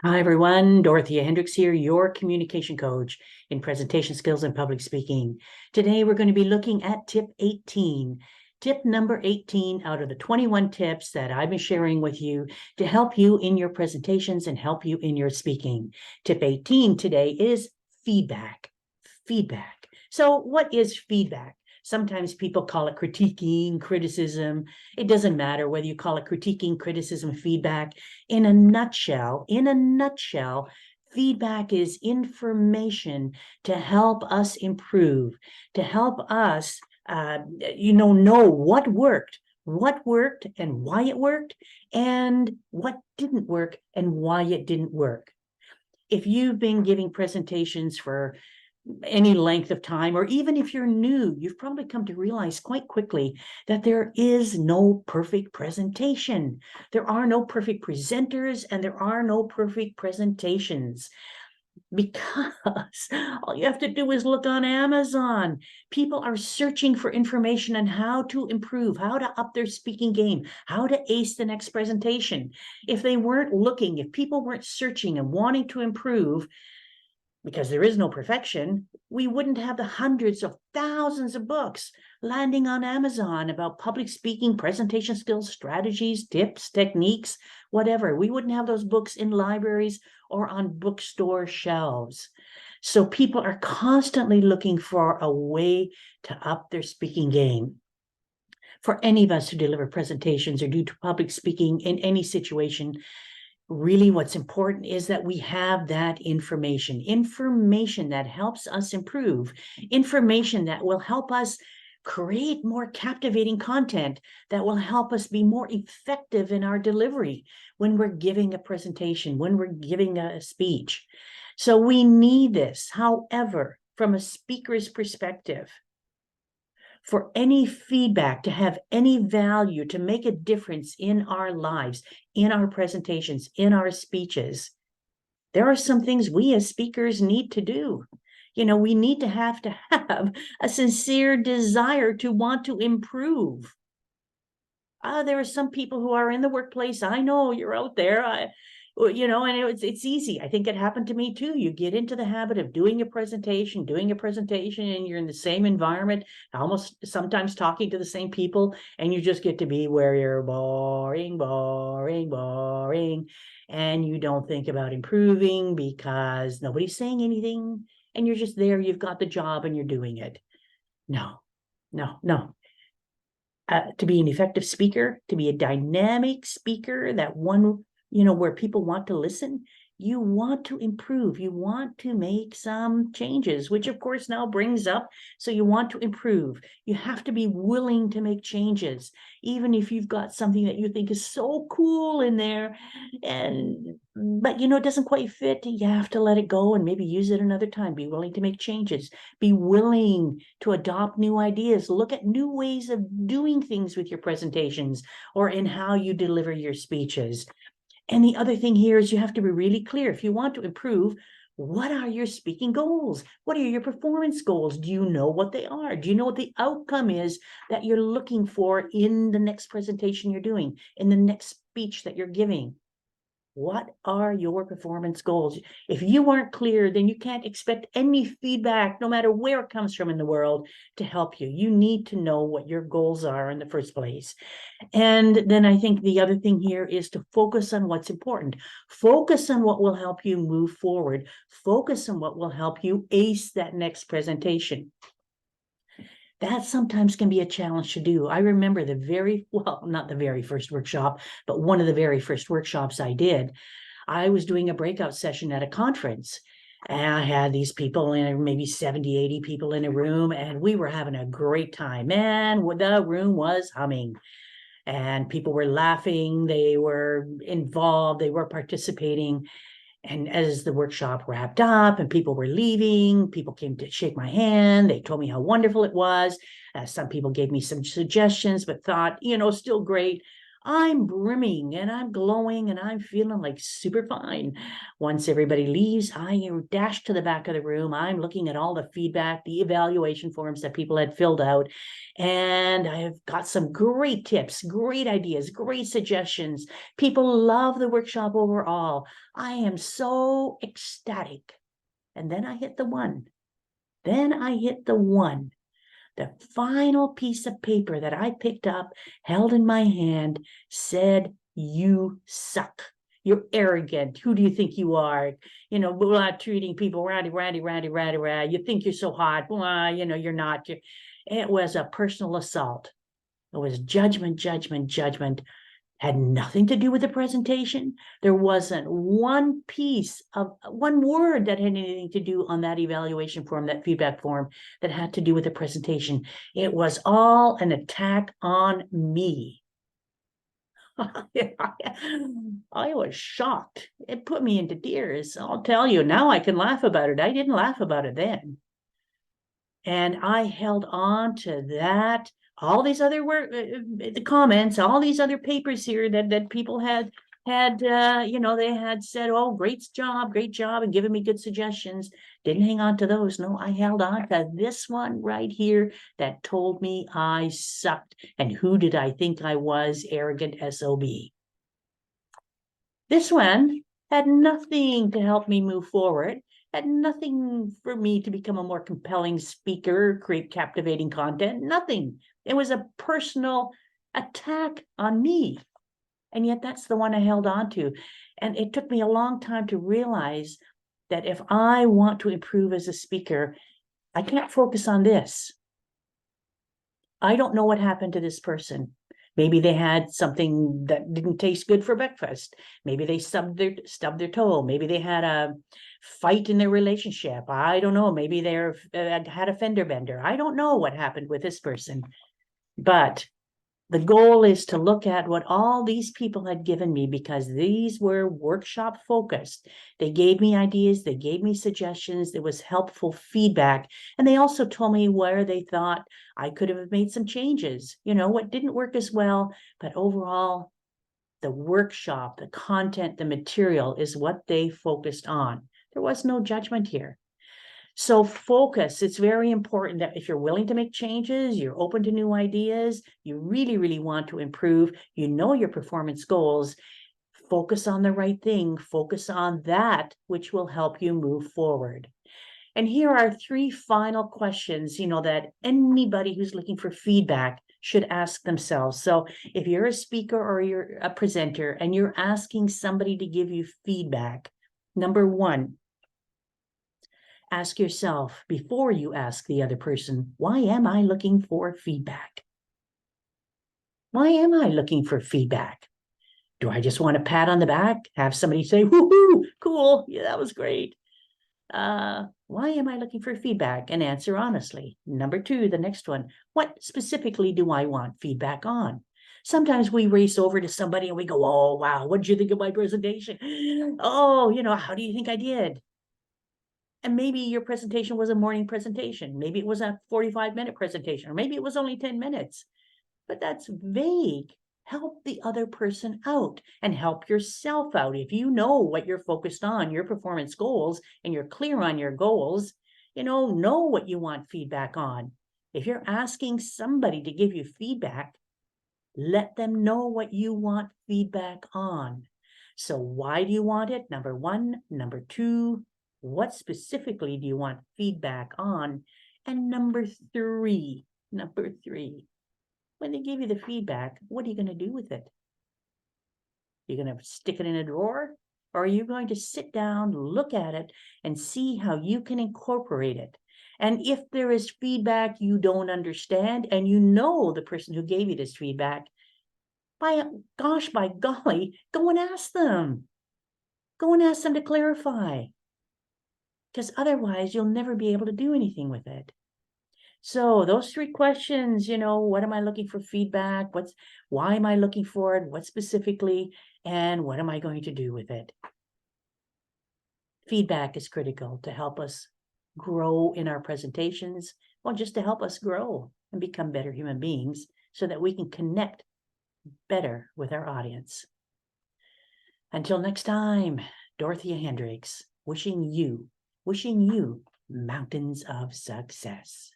Hi, everyone. Dorothea Hendricks here, your communication coach in presentation skills and public speaking. Today, we're going to be looking at tip 18. Tip number 18 out of the 21 tips that I've been sharing with you to help you in your presentations and help you in your speaking. Tip 18 today is feedback. Feedback. So what is feedback? Sometimes people call it critiquing, criticism. It doesn't matter whether you call it critiquing, criticism, feedback. In a nutshell, feedback is information to help us improve, to help us, know what worked and why it worked, and what didn't work and why it didn't work. If you've been giving presentations for any length of time, or even if you're new, you've probably come to realize quite quickly that there is no perfect presentation. There are no perfect presenters and there are no perfect presentations, because all you have to do is look on Amazon. People are searching for information on how to improve, how to up their speaking game, how to ace the next presentation. If they weren't looking, if people weren't searching and wanting to improve, because there is no perfection, we wouldn't have the hundreds of thousands of books landing on Amazon about public speaking, presentation skills, strategies, tips, techniques, whatever. We wouldn't have those books in libraries or on bookstore shelves. So people are constantly looking for a way to up their speaking game. For any of us who deliver presentations or do public speaking in any situation, really what's important is that we have that information that helps us improve, information that will help us create more captivating content, that will help us be more effective in our delivery when we're giving a presentation, when we're giving a speech. So we need this. However, from a speaker's perspective, for any feedback to have any value, to make a difference in our lives, in our presentations, in our speeches, there are some things we as speakers need to do. We need to have a sincere desire to want to improve. There are some people who are in the workplace. I know you're out there. And it's easy. I think it happened to me too. You get into the habit of doing a presentation, and you're in the same environment, almost sometimes talking to the same people, and you just get to be where you're boring, and you don't think about improving because nobody's saying anything, and you're just there. You've got the job and you're doing it. No, no, no. To be an effective speaker, to be a dynamic speaker, where people want to listen, you want to improve, you want to make some changes, which of course now brings up, so you want to improve. You have to be willing to make changes, even if you've got something that you think is so cool in there, but it doesn't quite fit. You have to let it go and maybe use it another time. Be willing to make changes, be willing to adopt new ideas, look at new ways of doing things with your presentations or in how you deliver your speeches. And the other thing here is you have to be really clear. If you want to improve, what are your speaking goals? What are your performance goals? Do you know what they are? Do you know what the outcome is that you're looking for in the next presentation you're doing, in the next speech that you're giving? What are your performance goals? If you aren't clear, then you can't expect any feedback, no matter where it comes from in the world, to help you. You need to know what your goals are in the first place. And then I think the other thing here is to focus on what's important. Focus on what will help you move forward. Focus on what will help you ace that next presentation. That sometimes can be a challenge to do. I remember not the very first workshop, but one of the very first workshops I did. I was doing a breakout session at a conference, and I had these people in, maybe 70, 80 people in a room, and we were having a great time. Man, the room was humming, and people were laughing, they were involved, they were participating. And as the workshop wrapped up and people were leaving, people came to shake my hand. They told me how wonderful it was. Some people gave me some suggestions, but thought, still great. I'm brimming and I'm glowing and I'm feeling like super fine. Once everybody leaves, I dash to the back of the room. I'm looking at all the feedback, the evaluation forms that people had filled out. And I've got some great tips, great ideas, great suggestions. People love the workshop overall. I am so ecstatic. And then I hit the one. Then I hit the one. The final piece of paper that I picked up, held in my hand, said, "You suck. You're arrogant. Who do you think you are? You know, blah, treating people randy. You think you're so hot. Blah, you know, you're not." It was a personal assault. It was judgment, judgment, judgment. Had nothing to do with the presentation. There wasn't one piece of one word that had anything to do on that evaluation form, that feedback form, that had to do with the presentation. It was all an attack on me. I was shocked. It put me into tears. I'll tell you, now I can laugh about it. I didn't laugh about it then. And I held on to that, all these other the comments, all these other papers here that people had you know, they had said, "Oh, great job," and given me good suggestions. Didn't hang on to those. No, I held on to this one right here that told me I sucked. And who did I think I was? Arrogant SOB. This one had nothing to help me move forward, had nothing for me to become a more compelling speaker, create captivating content, nothing. It was a personal attack on me. And yet that's the one I held on to. And it took me a long time to realize that if I want to improve as a speaker, I can't focus on this. I don't know what happened to this person. Maybe they had something that didn't taste good for breakfast. Maybe they stubbed their toe. Maybe they had a fight in their relationship. I don't know. Maybe they had a fender bender. I don't know what happened with this person. But the goal is to look at what all these people had given me, because these were workshop focused. They gave me ideas, they gave me suggestions, there was helpful feedback, and they also told me where they thought I could have made some changes, you know, what didn't work as well. But overall, the workshop, the content, the material is what they focused on. There was no judgment here. So focus, it's very important that if you're willing to make changes, you're open to new ideas, you really, really want to improve, you know your performance goals, focus on the right thing, focus on that which will help you move forward. And here are 3 final questions, you know, that anybody who's looking for feedback should ask themselves. So if you're a speaker or you're a presenter and you're asking somebody to give you feedback, number 1, ask yourself before you ask the other person, why am I looking for feedback? Why am I looking for feedback? Do I just want a pat on the back? Have somebody say, woohoo, cool, yeah, that was great. Why am I looking for feedback? And answer honestly. Number 2, the next one, what specifically do I want feedback on? Sometimes we race over to somebody and we go, oh, wow, what did you think of my presentation? Oh, you know, how do you think I did? And maybe your presentation was a morning presentation. Maybe it was a 45-minute presentation, or maybe it was only 10 minutes. But that's vague. Help the other person out and help yourself out. If you know what you're focused on, your performance goals, and you're clear on your goals, you know what you want feedback on. If you're asking somebody to give you feedback, let them know what you want feedback on. So why do you want it? Number 1. Number 2, what specifically do you want feedback on? And number 3, when they give you the feedback, what are you going to do with it? You're going to stick it in a drawer? Or are you going to sit down, look at it, and see how you can incorporate it? And if there is feedback you don't understand, and you know the person who gave you this feedback, by golly, go and ask them. Go and ask them to clarify. Because otherwise, you'll never be able to do anything with it. So those 3 questions, you know, what am I looking for feedback? Why am I looking for it? What specifically? And what am I going to do with it? Feedback is critical to help us grow in our presentations, well, just to help us grow and become better human beings so that we can connect better with our audience. Until next time, Dorothea Hendricks, wishing you mountains of success.